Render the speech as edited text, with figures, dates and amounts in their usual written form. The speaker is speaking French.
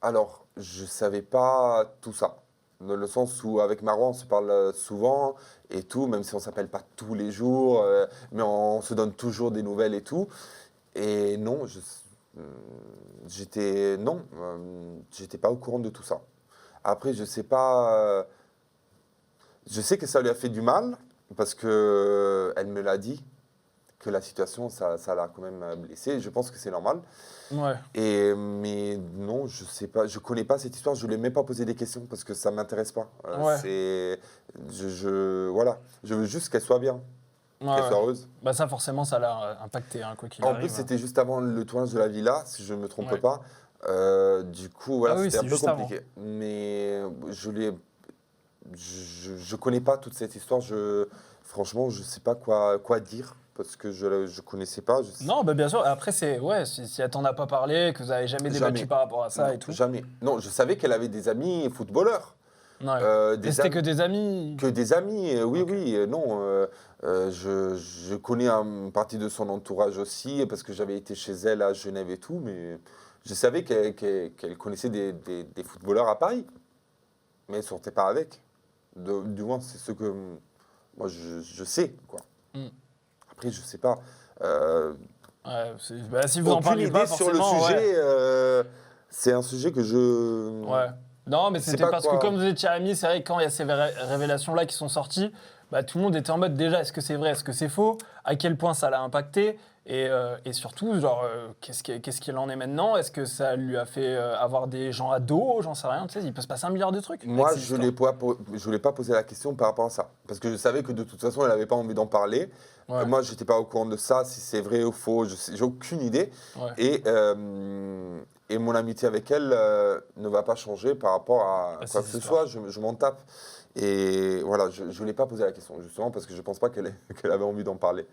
Alors, je savais pas tout ça. Dans le sens où avec Marouane, on se parle souvent et tout, même si on s'appelle pas tous les jours, mais on se donne toujours des nouvelles et tout. Et non, j'étais pas au courant de tout ça. Après, je sais pas, je sais que ça lui a fait du mal parce que elle me l'a dit que la situation, ça l'a quand même blessé. Je pense que c'est normal. Ouais. Mais non, je sais pas, je connais pas cette histoire, je lui ai même pas posé des questions parce que ça m'intéresse pas. Ouais. Voilà, je veux juste qu'elle soit bien, Ouais, qu'elle ouais. soit heureuse. Bah ça, forcément, ça l'a impacté, hein, quoi qu'il En plus, arrive. c'était juste avant le tournage de la villa, si je me trompe Ouais. pas. Du coup, Ah voilà, oui, c'était un c'est peu juste avant. compliqué. Mais je connais pas toute cette histoire. Franchement, je sais pas quoi dire parce que je connaissais pas. Non, bah bien sûr. Après, ouais, si elle t'en a pas parlé, que vous avez jamais débattu Jamais. par rapport à ça Non, et tout. jamais. Non, je savais qu'elle avait des amis footballeurs. Ouais. Mais Des c'était que amis, des amis. que des amis, oui, Ok. oui, non. Je connais une partie de son entourage aussi, parce que j'avais été chez elle à Genève et tout, mais je savais qu'elle connaissait des footballeurs à Paris, mais elle ne sortait pas avec. Du moins, c'est ce que moi je sais, quoi. Hmm. Après, je sais pas. Euh, Ouais, bah, si vous en Aucune parliez pas, idée sur le forcément, ouais. sujet. C'est un sujet que je Ouais. Non, mais ne sais c'était pas parce que quoi. comme vous étiez amis, c'est vrai que quand il y a ces révélations-là qui sont sorties, bah, tout le monde était en mode déjà, est-ce que c'est vrai, est-ce que c'est faux, à quel point ça l'a impacté, et surtout, genre, qu'est-ce qu'il en est maintenant, est-ce que ça lui a fait avoir des gens à dos, j'en sais rien, tu sais, il peut se passer un milliard de trucs avec Moi, ces histoires. je voulais pas poser la question par rapport à ça. Parce que je savais que de toute façon, elle n'avait pas envie d'en parler. Ouais, Moi, je n'étais pas au courant de ça, si c'est vrai ou faux, j'ai aucune idée. ouais, Et, euh, et mon amitié avec elle ne va pas changer par rapport à à quoi que ces ce soit. histoires. Je m'en tape. Et voilà, je ne voulais pas poser la question, justement parce que je ne pense pas qu'elle avait envie d'en parler.